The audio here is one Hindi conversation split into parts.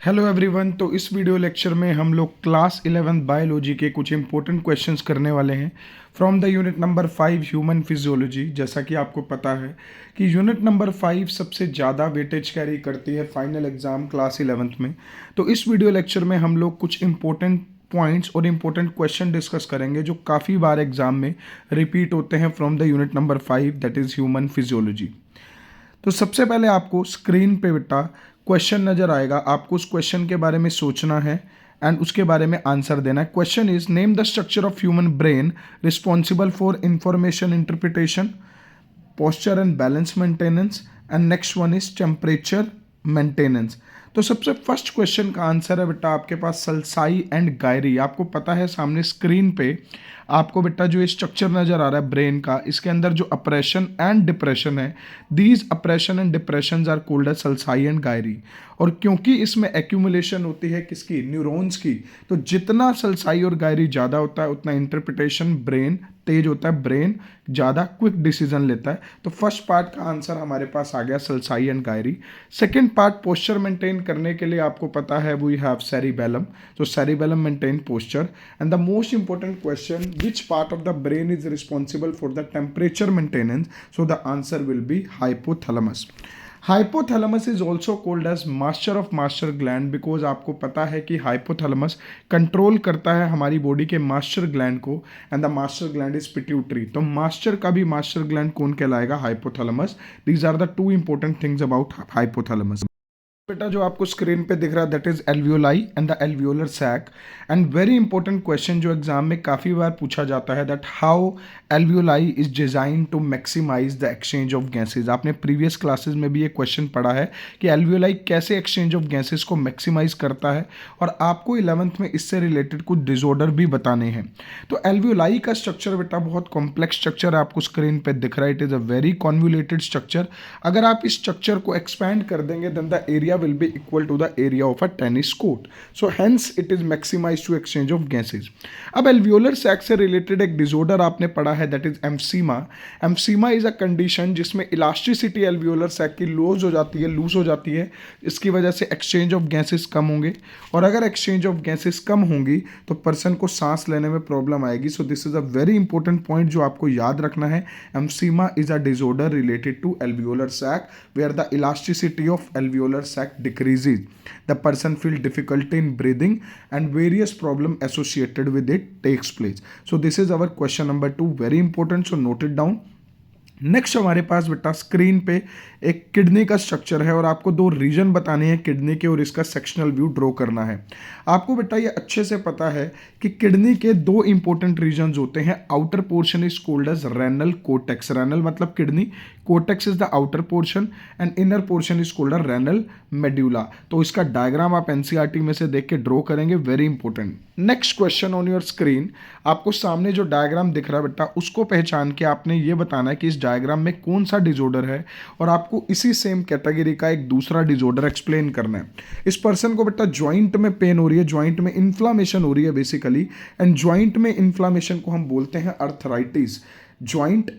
Hello everyone. तो इस वीडियो लेक्चर में हम लोग क्लास 11 बायोलॉजी के कुछ इंपॉर्टेंट क्वेश्चंस करने वाले हैं from the unit number 5 human physiology. जैसा कि आपको पता है कि यूनिट नंबर 5 सबसे ज़्यादा वेटेज कैरी करती है फाइनल एग्जाम क्लास 11th में। तो इस वीडियो लेक्चर में हम लोग कुछ इंपॉर्टेंट पॉइंट्स और इंपॉर्टेंट क्वेश्चन डिस्कस करेंगे जो काफ़ी बार एग्जाम में रिपीट होते हैं from the unit number 5 that is human physiology. तो सबसे पहले आपको स्क्रीन पे बेटा क्वेश्चन नज़र आएगा, आपको उस क्वेश्चन के बारे में सोचना है एंड उसके बारे में आंसर देना है। Question is name the structure of human brain responsible for information interpretation, posture and balance maintenance, and next one is temperature maintenance। तो सबसे फर्स्ट क्वेश्चन का आंसर है बेटा आपके पास सल्साई एंड गायरी। आपको पता है सामने स्क्रीन पे आपको बेटा जो ये स्ट्रक्चर नजर आ रहा है ब्रेन का, इसके अंदर जो अप्रेशन एंड डिप्रेशन है, these oppression and depression are called as सल्साई एंड गायरी। और क्योंकि इसमें एक्यूमुलेशन होती है किसकी, न्यूरॉन्स की, तो जितना सल्साई और गायरी ज़्यादा होता है उतना इंटरप्रिटेशन ब्रेन तेज होता है, ब्रेन ज़्यादा क्विक डिसीजन लेता है। तो फर्स्ट पार्ट का आंसर हमारे पास आ गया sulci and gyri. Second part posture maintain करने के लिए आपको पता है वी हैव सेरिबेलम, तो cerebellum maintain posture. And the most important question which part of the brain is responsible for the temperature maintenance, so the answer will be hypothalamus. Hypothalamus is also called as master of master gland because आपको पता है कि हाइपोथैलेमस कंट्रोल करता है हमारी बॉडी के मास्टर ग्लैंड को and the master gland is pituitary. तो मास्टर का भी मास्टर ग्लैंड कौन कहलाएगा, hypothalamus. These are the two important things about hypothalamus. बेटा जो आपको स्क्रीन पे दिख रहा है that is alveoli and the alveolar sac. And very important question जो एग्जाम में काफ़ी बार पूछा जाता है that how alveoli is design to maximize the exchange of gases. आपने प्रीवियस क्लासेस में भी ये क्वेश्चन पढ़ा है कि एल्वियोलाई कैसे एक्सचेंज ऑफ गैसेज को मैक्सिमाइज करता है, और आपको 11th में इससे रिलेटेड कुछ डिसऑर्डर भी बताने हैं। तो एल्वियोलाई का स्ट्रक्चर बेटा बहुत कॉम्प्लेक्स स्ट्रक्चर है, आपको स्क्रीन पे दिख रहा है। It is a very convoluted structure. अगर आप इस स्ट्रक्चर को एक्सपैंड कर देंगे then the area will be equal to the area of a tennis court, so hence it is maximized to exchange of gases। अब एल्वियोलर सैक से रिलेटेड एक डिसऑर्डर आपने पढ़ा है that is emphysema. Emphysema is a condition जिसमें इलास्टिसिटी एल्वियोलर सैक की लूज हो जाती है, इसकी वजह से एक्सचेंज ऑफ गैसेस कम होंगे, और अगर एक्सचेंज ऑफ गैसेस कम होंगी तो पर्सन को सांस लेने में प्रॉब्लम आएगी। So this is a very important point जो आपको याद रखना है। Emphysema is a disorder related to alveolar sac where the elasticity of alveolar sac decreases, the person feel difficulty in breathing and various problem associated with it takes place। So this is our question number 2, very important, so note it down। Next हमारे पास बेटा स्क्रीन पे एक किडनी का स्ट्रक्चर है और आपको दो रीजन बताने हैं किडनी के और इसका सेक्शनल व्यू ड्रॉ करना है। आपको बेटा ये अच्छे से पता है कि किडनी के दो इंपॉर्टेंट रीजन्स होते हैं। Outer portion is called as renal cortex, renal मतलब kidney, cortex is the outer portion and inner portion is called renal medulla. तो इसका डायग्राम आप एनसीईआरटी में से देख के ड्रॉ करेंगे, very important. Next question on your screen, आपको सामने जो डायग्राम दिख रहा है बेटा उसको पहचान के आपने ये बताना है कि इस डायग्राम में कौन सा डिसऑर्डर है, और आपको इसी सेम कैटेगरी का एक दूसरा डिसऑर्डर एक्सप्लेन करना है। इस पर्सन को बेटा जॉइंट में पेन हो रही है, जॉइंट में इन्फ्लामेशन हो रही है बेसिकली, एंड जॉइंट में इन्फ्लामेशन को हम बोलते हैं अर्थराइटिस। जॉइंट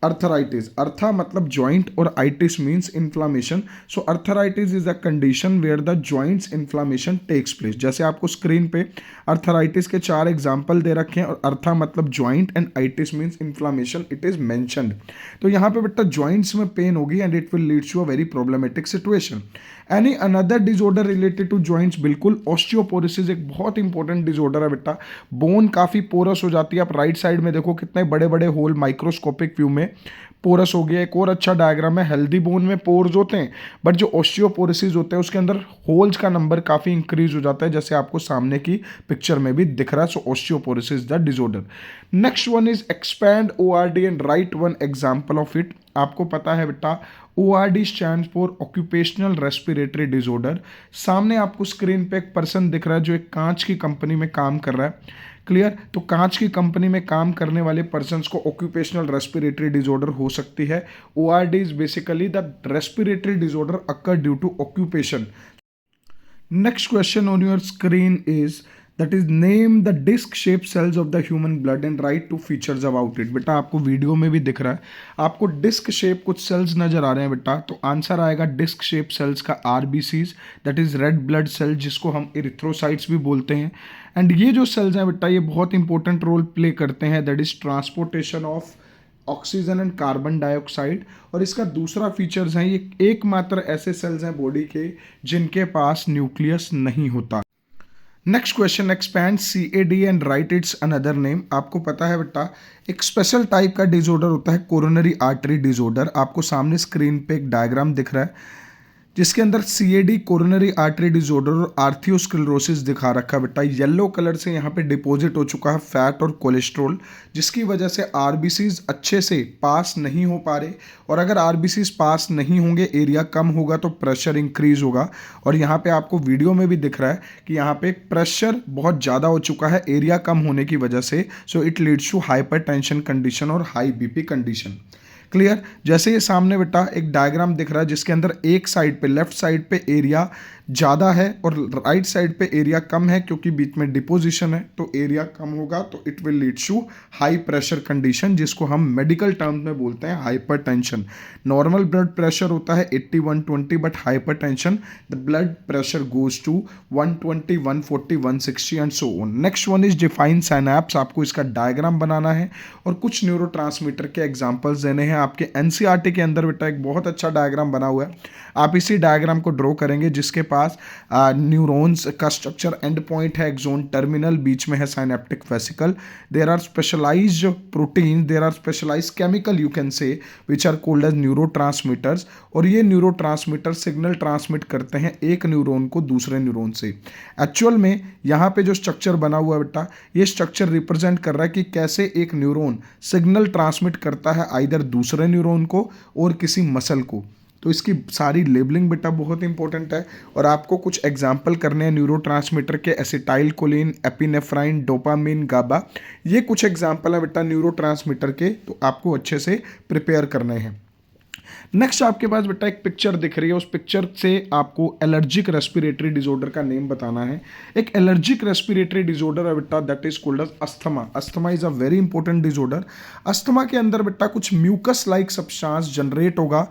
अर्थराइटिस, अर्था मतलब जॉइंट और itis means inflammation. So arthritis is a condition where the joints inflammation takes place. जैसे आपको स्क्रीन पे अर्थराइटिस के 4 एग्जाम्पल दे रखे हैं, और अर्था मतलब joint and itis means inflammation, it is mentioned. तो यहाँ पे बेटा जॉइंट्स में पेन होगी and it will lead to a very problematic situation. Any another disorder related to joints, बिल्कुल ऑस्टियोपोरोसिस एक बहुत इंपॉर्टेंट डिसऑर्डर है बेटा। बोन काफ़ी पोरस हो जाती है, आप राइट साइड में देखो कितने बड़े बड़े होल माइक्रोस्कोपिक व्यू में पोरस हो गया। एक और अच्छा डायग्राम है, हेल्दी बोन में पोर्स होते हैं बट जो ऑस्टियोपोरोसिस होते हैं उसके अंदर होल्स का नंबर काफ़ी इंक्रीज हो जाता है, जैसे आपको सामने की पिक्चर में भी दिख रहा है। So osteoporosis the disorder. Next one is expand ORD and write one example of it. आपको पता है बेटा ORD stand for occupational respiratory disorder. सामने आपको स्क्रीन पे एक पर्सन दिख रहा है जो एक कांच की कंपनी में काम कर रहा है, क्लियर। तो कांच की कंपनी में काम करने वाले पर्सन्स को ऑक्यूपेशनल रेस्पिरेटरी डिसऑर्डर हो सकती है। ORD is basically the respiratory disorder occur due to occupation. Next question on your screen is that is name the disc shape cells of the human blood and write two features about it. बेटा आपको वीडियो में भी दिख रहा है, आपको डिस्क शेप कुछ सेल्स नजर आ रहे हैं बेटा, तो आंसर आएगा डिस्क शेप सेल्स का RBCs, that is red blood cell, जिसको हम इरिथ्रोसाइट्स भी बोलते हैं। एंड ये जो सेल्स हैं बेटा, ये बहुत इंपॉर्टेंट रोल प्ले करते हैं, that is transportation of oxygen and carbon dioxide. और इसका दूसरा फीचर्स है, ये एकमात्र ऐसे सेल्स हैं बॉडी के जिनके पास न्यूक्लियस नहीं होता। Next question, expand CAD and right it's another name. आपको पता है बेटा, एक स्पेशल टाइप का डिसऑर्डर होता है कोरोनरी आर्टरी डिसऑर्डर। आपको सामने स्क्रीन पे एक डायग्राम दिख रहा है जिसके अंदर CAD कोरोनरी आर्टरी डिसऑर्डर और आर्थियोस्क्लेरोसिस दिखा रखा है बेटा। येलो कलर से यहाँ पे डिपॉजिट हो चुका है फैट और कोलेस्ट्रॉल, जिसकी वजह से आरबीसीज अच्छे से पास नहीं हो पा रहे। और अगर आरबीसीज पास नहीं होंगे, एरिया कम होगा, तो प्रेशर इंक्रीज होगा। और यहाँ पे आपको वीडियो में भी दिख रहा है कि यहाँ पे प्रेशर बहुत ज़्यादा हो चुका है एरिया कम होने की वजह से। So it leads to hypertension condition और हाई BP कंडीशन। क्लियर। जैसे ये सामने बेटा एक डायग्राम दिख रहा है जिसके अंदर एक साइड पे, लेफ्ट साइड पे एरिया ज़्यादा है और राइट साइड पे एरिया कम है, क्योंकि बीच में डिपोजिशन है, तो एरिया कम होगा, तो it will lead to high pressure condition, जिसको हम मेडिकल टर्म्स में बोलते हैं हाइपरटेंशन। नॉर्मल ब्लड प्रेशर होता है 80-120, but hypertension the blood pressure goes to 120, 140, 160 and so on. Next one is define synapse. आपको इसका डायग्राम बनाना है और कुछ न्यूरोट्रांसमीटर के एग्जांपल्स देने हैं। आपके NCERT के अंदर बेटा एक बहुत अच्छा डायग्राम बना हुआ है, आप इसी डायग्राम को ड्रॉ करेंगे, जिसके पास न्यूरॉन्स का स्ट्रक्चर एंड पॉइंट है एक्सोन टर्मिनल, बीच में है synaptic vesicle, there are specialized protein, there are specialized chemical you can say which are called as neurotransmitters. और ये न्यूरोट्रांसमीटर सिग्नल ट्रांसमिट करते हैं एक न्यूरॉन को दूसरे न्यूरॉन से। एक्चुअल में यहाँ पे जो स्ट्रक्चर बना हुआ है बेटा, ये स्ट्रक्चर रिप्रेजेंट कर रहा है कि कैसे एक न्यूरॉन सिग्नल ट्रांसमिट करता है आइदर दूसरे न्यूरॉन को और किसी मसल को। तो इसकी सारी लेबलिंग बेटा बहुत इंपॉर्टेंट है। और आपको कुछ एग्जाम्पल करने हैं न्यूरोट्रांसमीटर के, एसिटाइल कोलिन, एपिनेफ्राइन, डोपामिन, गाबा। ये कुछ एग्जाम्पल है बेटा न्यूरोट्रांसमीटर के, तो आपको अच्छे से प्रिपेयर करने हैं। नेक्स्ट आपके पास बेटा एक पिक्चर दिख रही है, उस पिक्चर से आपको एलर्जिक रेस्पिरेटरी डिसऑर्डर का नेम बताना है। एक एलर्जिक रेस्पिरेटरी डिसऑर्डर है बेटा, that is called as asthma. Asthma is a very important disorder. Asthma के अंदर बेटा कुछ म्यूकस लाइक सब्सटेंस जनरेट होगा,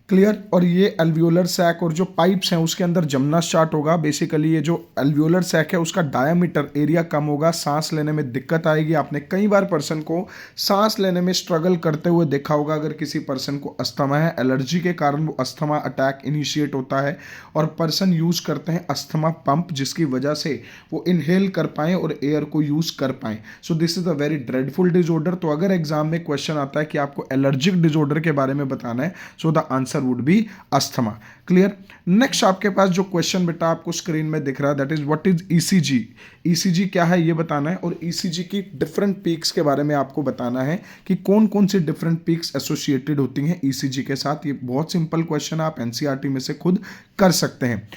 क्लियर। और ये एल्वियोलर सैक और जो पाइप्स हैं उसके अंदर जमना स्टार्ट होगा। बेसिकली ये जो एल्वियोलर सैक है उसका डायमीटर एरिया कम होगा, सांस लेने में दिक्कत आएगी। आपने कई बार पर्सन को सांस लेने में स्ट्रगल करते हुए देखा होगा। अगर किसी पर्सन को अस्थमा है, एलर्जी के कारण वो अस्थमा अटैक इनिशिएट होता है और पर्सन यूज़ करते हैं अस्थमा पंप, जिसकी वजह से वो इनहेल कर पाएँ और एयर को यूज़ कर पाएँ। So this is a very dreadful disorder. तो अगर एग्जाम में क्वेश्चन आता है कि आपको एलर्जिक डिसऑर्डर के बारे में बताना है, सो the answer would be asthma. Clear. Next आपके पास जो क्वेश्चन बेटा आपको स्क्रीन में दिख रहा है, that is what is ECG। ECG क्या है ये बताना है, और ECG की डिफरेंट पीक्स के बारे में आपको बताना है कि कौन कौन सी डिफरेंट पीक्स एसोसिएटेड होती हैं ECG के साथ। ये बहुत सिंपल क्वेश्चन आप NCERT में से खुद कर सकते हैं।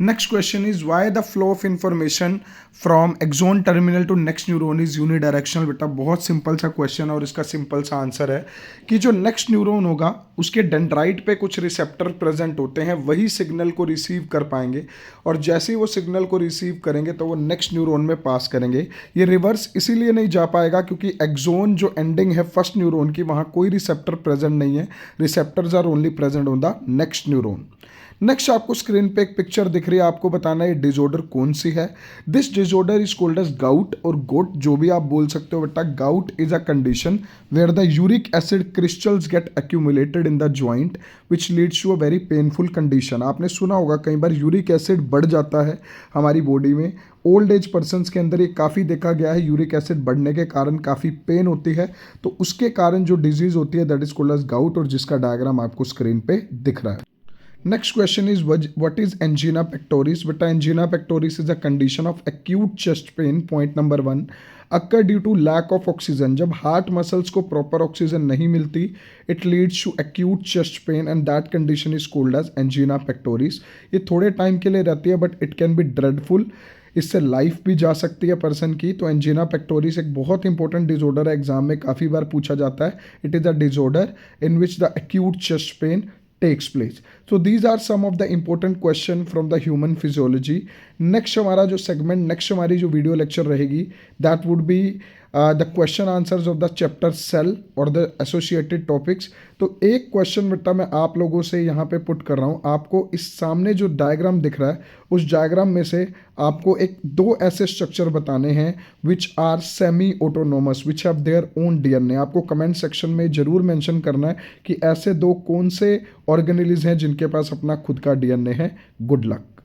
Next question is why the flow of information from axon terminal to next neuron is unidirectional. बेटा बहुत सिंपल सा क्वेश्चन है और इसका सिंपल सा आंसर है कि जो नेक्स्ट न्यूरॉन होगा उसके डेंड्राइट पे कुछ रिसेप्टर प्रेजेंट होते हैं, वही सिग्नल को रिसीव कर पाएंगे, और जैसे ही वो सिग्नल को रिसीव करेंगे तो वो नेक्स्ट न्यूरॉन में पास करेंगे। ये रिवर्स इसीलिए नहीं जा पाएगा क्योंकि एक्सोन जो एंडिंग है फर्स्ट न्यूरॉन की, वहाँ कोई रिसेप्टर प्रेजेंट नहीं है। Receptors are only present on the next neuron. Next आपको स्क्रीन पे एक पिक्चर दिख रही है, आपको बताना है डिसऑर्डर कौन सी है। This disorder is called as gout और गोट, जो भी आप बोल सकते हो बेटा। Gout is a condition where the uric acid crystals get accumulated in the joint which leads to a very painful condition. आपने सुना होगा कई बार यूरिक एसिड बढ़ जाता है हमारी बॉडी में। ओल्ड एज पर्सनस के अंदर ये काफ़ी देखा गया है, यूरिक एसिड बढ़ने के कारण काफ़ी पेन होती है, तो उसके कारण जो डिजीज होती है that is called as gout, और जिसका डायग्राम आपको स्क्रीन पे दिख रहा है। Next question is what is angina pectoris? But angina pectoris is a condition of acute chest pain. Point number 1 occur due to lack of oxygen. जब हार्ट मसल्स को प्रॉपर ऑक्सीजन नहीं मिलती, it leads to acute chest pain and that condition is called as angina pectoris. ये थोड़े टाइम के लिए रहती है but it can be dreadful. इससे लाइफ भी जा सकती है पर्सन की। तो एंजीना पेक्टोरिस एक बहुत इंपॉर्टेंट डिसऑर्डर है, एग्जाम में काफ़ी बार पूछा जाता है। It is a disorder in which the acute chest pain takes place. So these are some of the important question from the human physiology. Next हमारा जो segment, next हमारी जो video lecture रहेगी, that would be the question answers of the chapter cell और the associated topics. तो एक क्वेश्चन बेटा मैं आप लोगों से यहाँ पे पुट कर रहा हूँ, आपको इस सामने जो डायग्राम दिख रहा है उस डायग्राम में से आपको एक दो ऐसे स्ट्रक्चर बताने हैं which are semi autonomous which have their own DNA. आपको कमेंट सेक्शन में जरूर मेंशन करना है कि ऐसे दो कौन से ऑर्गेनेलिज हैं जिनके पास अपना खुद का डीएनए है। Good luck.